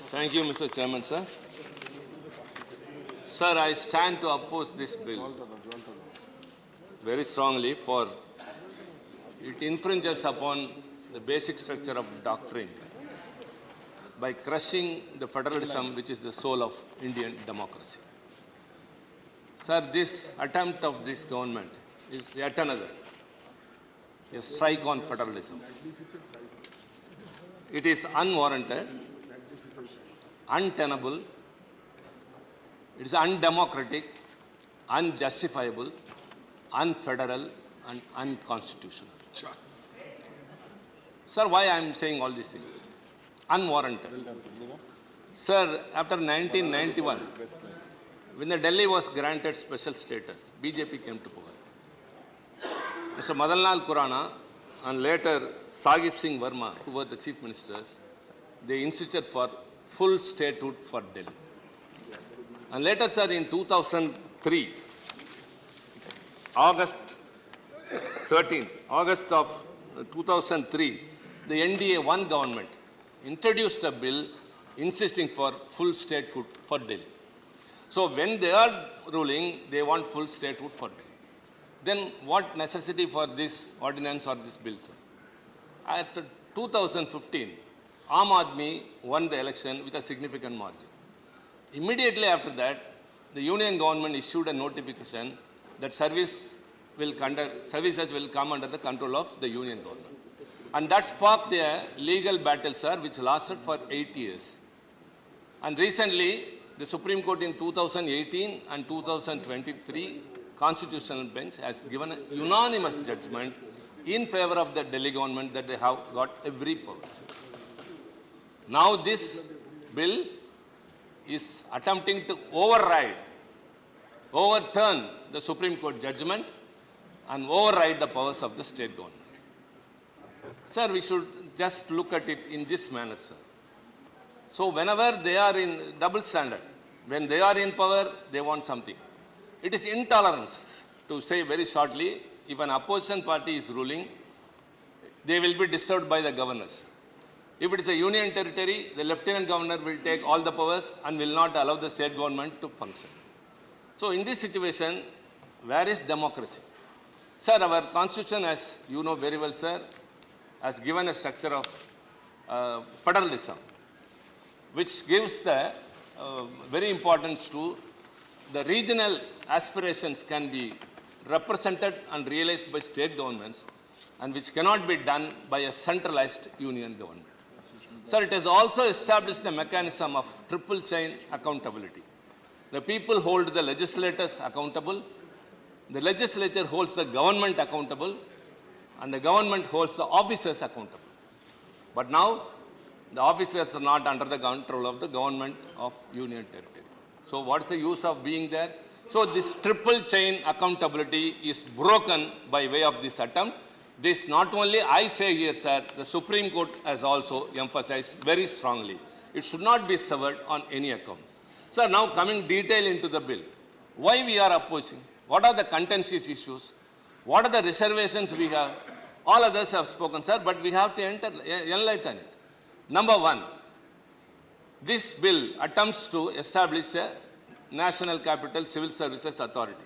Thank you, Mr. Chairman, sir. Sir, I stand to oppose this bill very strongly for it infringes upon the basic structure of doctrine by crushing the federalism which is the soul of Indian democracy. Sir, this attempt of this government is yet another a strike on federalism. It is unwarranted, untenable, it is undemocratic, unjustifiable, unfederal, and unconstitutional. Sir, why I am saying all these things? Unwarranted. Sir, after 1991, when the Delhi was granted special status, BJP came to power. Mr. Madanlal Khurana and later Sahib Singh Verma, who were the chief ministers, they insisted for full statehood for Delhi. And later, sir, in 2003, August of 2003, the NDA-1 government introduced a bill insisting for full statehood for Delhi. So when they are ruling, they want full statehood for Delhi. Then what necessity for this ordinance or this bill, sir? At 2015, Aam Aadmi won the election with a significant margin. Immediately after that, the union government issued a notification that services will come under the control of the union government. And that sparked a legal battle, sir, which lasted for 8 years. And recently, the Supreme Court in 2018 and 2023 Constitutional Bench has given a unanimous judgment in favor of the Delhi government that they have got every power. Now this bill is attempting to overturn the Supreme Court judgment and override the powers of the state government. Sir, we should just look at it in this manner, sir. So whenever they are in double standard, when they are in power, they want something. It is intolerance, to say very shortly, if an opposition party is ruling, they will be disturbed by the governors. If it is a union territory, the lieutenant governor will take all the powers and will not allow the state government to function. So in this situation, where is democracy? Sir, our constitution, as you know very well, sir, has given a structure of federalism, which gives the very importance to the regional aspirations can be represented and realized by state governments and which cannot be done by a centralized union government. Sir, it has also established a mechanism of triple chain accountability. The people hold the legislators accountable, the legislature holds the government accountable, and the government holds the officers accountable. But now, the officers are not under the control of the government of union territory. So what's the use of being there? So this triple chain accountability is broken by way of this attempt. This not only I say here, sir, the Supreme Court has also emphasized very strongly. It should not be severed on any account. Sir, now coming detail into the bill. Why we are opposing? What are the contentious issues? What are the reservations we have? All others have spoken, sir, but we have to enlighten it. Number one, this bill attempts to establish a National Capital Civil Services Authority.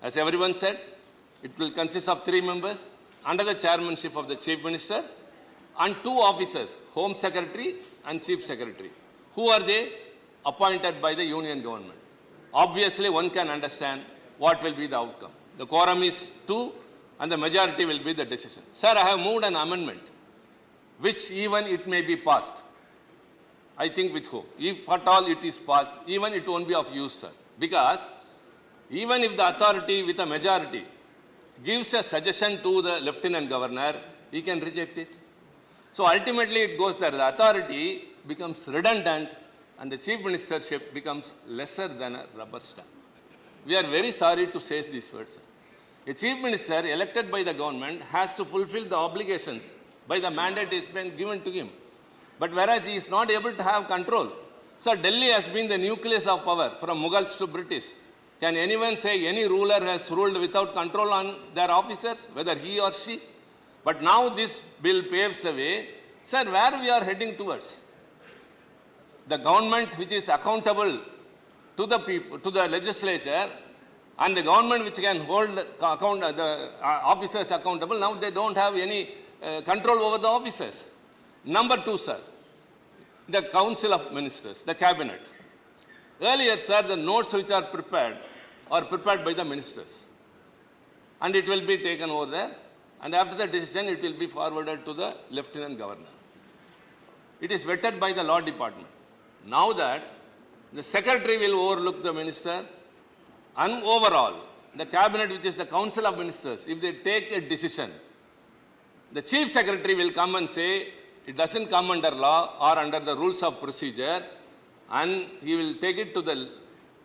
As everyone said, it will consist of 3 members under the chairmanship of the Chief Minister and 2 officers, Home Secretary and Chief Secretary. Who are they? Appointed by the Union government. Obviously, one can understand what will be the outcome. The quorum is 2 and the majority will be the decision. Sir, I have moved an amendment which even it may be passed. I think with hope. If at all it is passed, even it won't be of use, sir. Because even if the authority with a majority gives a suggestion to the lieutenant governor, he can reject it. So ultimately it goes there. The authority becomes redundant and the chief ministership becomes lesser than a rubber stamp. We are very sorry to say these words, sir. A chief minister elected by the government has to fulfill the obligations by the mandate is been given to him. But whereas he is not able to have control. Sir, Delhi has been the nucleus of power from Mughals to British. Can anyone say any ruler has ruled without control on their officers, whether he or she? But now this bill paves the way. Sir, where we are heading towards? the government which is accountable to the people, to the legislature, and the government which can hold the officers accountable, now they don't have any control over the officers. Number two, sir, the Council of Ministers, the Cabinet. Earlier, sir, the notes which are prepared by the ministers. And it will be taken over there. And after the decision, it will be forwarded to the Lieutenant Governor. It is vetted by the Law Department. Now that the Secretary will overlook the minister, and overall, the Cabinet, which is the Council of Ministers, if they take a decision, the Chief Secretary will come and say, it doesn't come under law or under the rules of procedure, and he will take it to the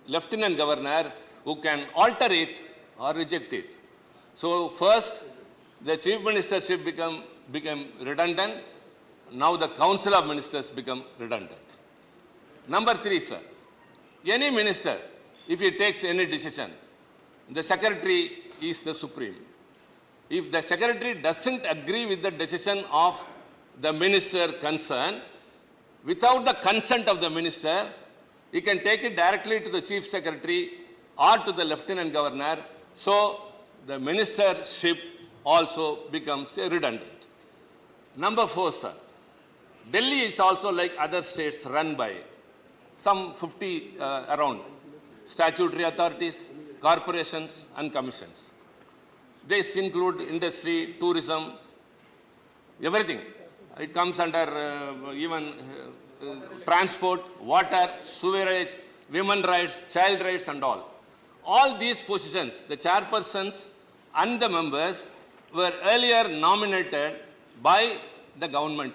Lieutenant Governor, who can alter it or reject it. So first, the Chief Ministership became redundant. Now the Council of Ministers become redundant. Number three, sir, any minister, if he takes any decision, the Secretary is the supreme. If the Secretary doesn't agree with the decision of the minister concerned, without the consent of the minister, he can take it directly to the Chief Secretary or to the Lieutenant Governor. So the ministership also becomes redundant. Number four, sir, Delhi is also like other states run by some 50 around statutory authorities, corporations and commissions. This include industry, tourism, everything. It comes under even transport, water, sewerage, women rights, child rights and all. All these positions, the chairpersons and the members were earlier nominated by the government,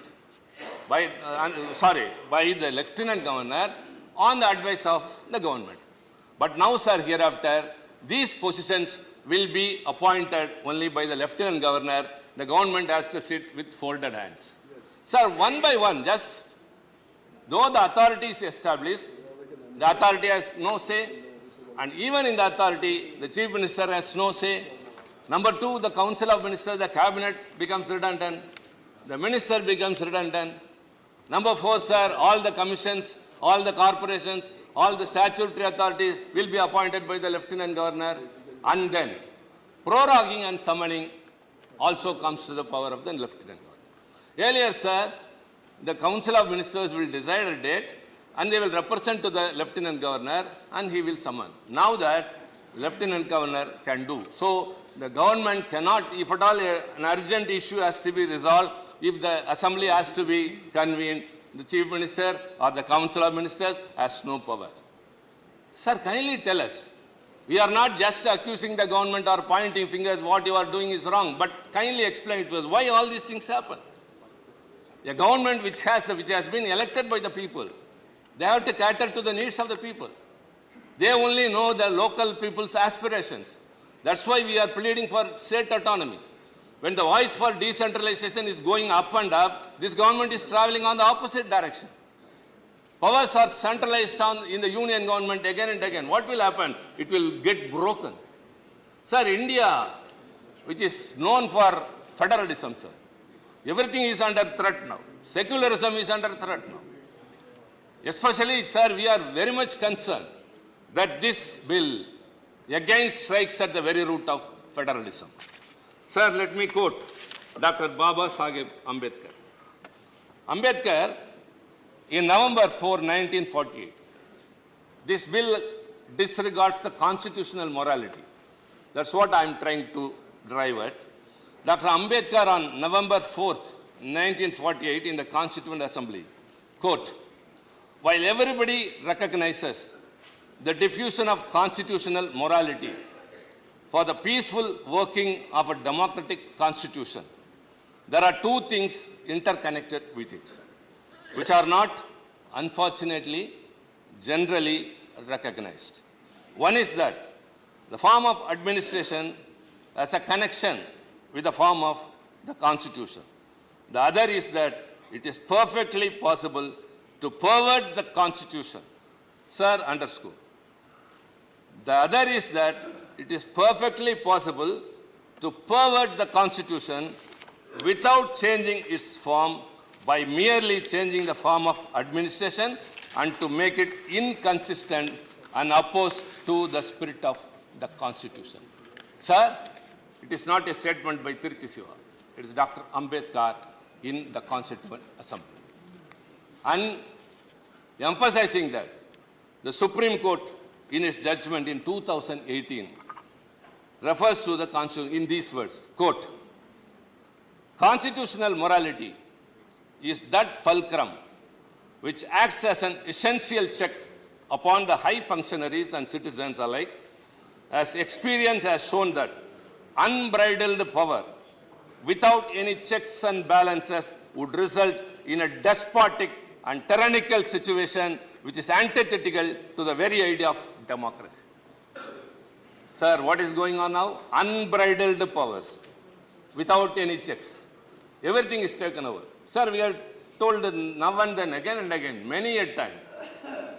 by the Lieutenant Governor on the advice of the government. But now, sir, hereafter, these positions will be appointed only by the Lieutenant Governor. The government has to sit with folded hands. Yes. Sir, one by one, just though the authority is established, the authority has no say, and even in the authority, the Chief Minister has no say. Number two, the Council of Ministers, the Cabinet becomes redundant, the Minister becomes redundant. Number four, sir, all the commissions, all the corporations, all the statutory authorities will be appointed by the Lieutenant Governor, and then proroguing and summoning also comes to the power of the Lieutenant Governor. Earlier, sir, the Council of Ministers will decide a date and they will represent to the Lieutenant Governor and he will summon. Now that Lieutenant Governor can do. So the government cannot, if at all an urgent issue has to be resolved, if the Assembly has to be convened, the Chief Minister or the Council of Ministers has no power. Sir, kindly tell us. We are not just accusing the government or pointing fingers, what you are doing is wrong, but kindly explain to us why all these things happen. A government which has been elected by the people, they have to cater to the needs of the people. They only know the local people's aspirations. That's why we are pleading for state autonomy. When the voice for decentralization is going up and up, this government is traveling on the opposite direction. Powers are centralized in the union government again and again. What will happen? It will get broken. Sir, India, which is known for federalism, sir, everything is under threat now. Secularism is under threat now. Especially, sir, we are very much concerned that this bill again strikes at the very root of federalism. Sir, let me quote Dr. Baba Saheb Ambedkar. Ambedkar, in November 4, 1948, this bill disregards the constitutional morality. That's what I'm trying to drive at. Dr. Ambedkar on November 4th, 1948 in the Constituent Assembly, quote, while everybody recognizes the diffusion of constitutional morality for the peaceful working of a democratic constitution, there are two things interconnected with it, which are not, unfortunately, generally recognized. One is that the form of administration has a connection with the form of the Constitution. The other is that it is perfectly possible to pervert the Constitution. Sir, underscore. The other is that it is perfectly possible to pervert the Constitution without changing its form by merely changing the form of administration and to make it inconsistent and opposed to the spirit of the Constitution. Sir, it is not a statement by Tiruchi Siva. It is Dr. Ambedkar in the Constituent Assembly. And emphasizing that, the Supreme Court, in its judgment in 2018, refers to the Constitution in these words, quote, "Constitutional morality is that fulcrum which acts as an essential check upon the high functionaries and citizens alike, as experience has shown that unbridled power without any checks and balances would result in a despotic and tyrannical situation which is antithetical to the very idea of democracy." Sir, what is going on now? Unbridled powers without any checks. Everything is taken over. Sir, we are told now and then, again and again, many a time,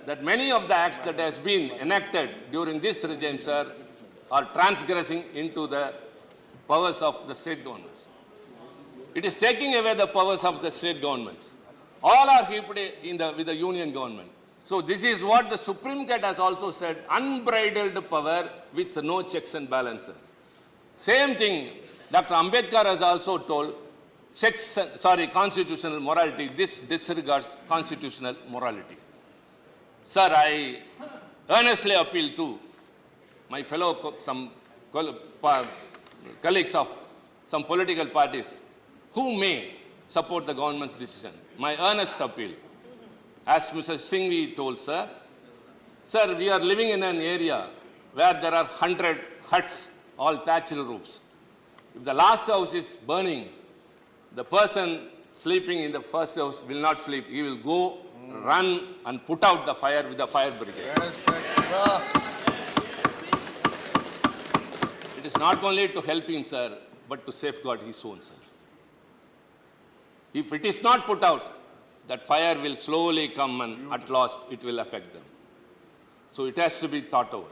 that many of the acts that has been enacted during this regime, sir, are transgressing into the powers of the state governments. It is taking away the powers of the state governments. All are heaped with the union government. So this is what the Supreme Court has also said, unbridled power with no checks and balances. Same thing, Dr. Ambedkar has also told, constitutional morality. This disregards constitutional morality. Sir, I earnestly appeal to my fellow colleagues of some political parties who may support the government's decision. My earnest appeal, as Mr. Singhvi told, sir, we are living in an area where there are 100 huts, all thatched roofs. If the last house is burning, the person sleeping in the first house will not sleep. He will go, run, and put out the fire with the fire brigade. Yes, it is not only to help him, sir, but to safeguard his own self. If it is not put out, that fire will slowly come and at last it will affect them. So it has to be thought over.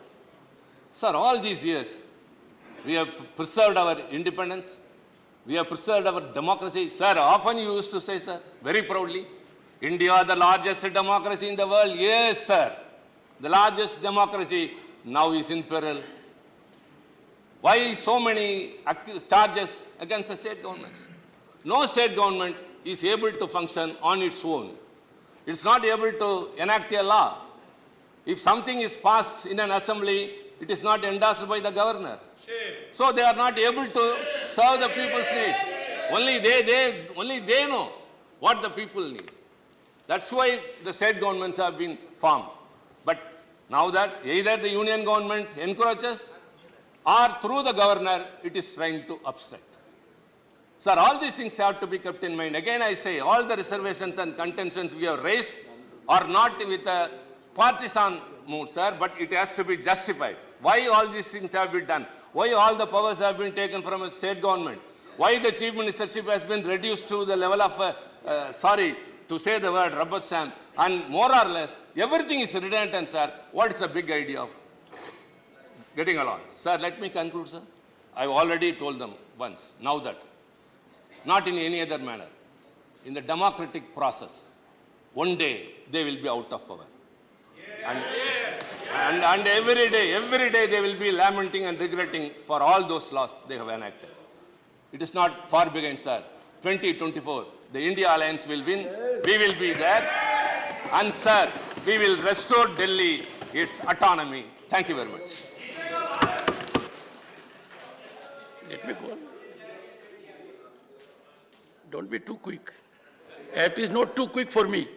Sir, all these years, we have preserved our independence. We have preserved our democracy. Sir, often you used to say, sir, very proudly, India, the largest democracy in the world. Yes, sir. The largest democracy now is in peril. Why so many charges against the state governments? No state government is able to function on its own. It's not able to enact a law. If something is passed in an assembly, it is not endorsed by the governor. So they are not able to serve the people's needs. Only they know what the people need. That's why the state governments have been formed. But now that either the union government encourages or through the governor, it is trying to obstruct. Sir, all these things have to be kept in mind. Again, I say, all the reservations and contentions we have raised are not with a partisan mood, sir, but it has to be justified. Why all these things have been done? Why all the powers have been taken from a state government? Why the chief ministership has been reduced to the level of, to say the word rubber stamp, and more or less, everything is redundant, sir. What is the big idea of getting along? Sir, let me conclude, sir. I've already told them once, now that, not in any other manner. In the democratic process, one day they will be out of power. And every day they will be lamenting and regretting for all those laws they have enacted. It is not far behind, sir. 2024, the India Alliance will win. We will be there. And, sir, we will restore Delhi its autonomy. Thank you very much. Let me go on. Don't be too quick. It is not too quick for me.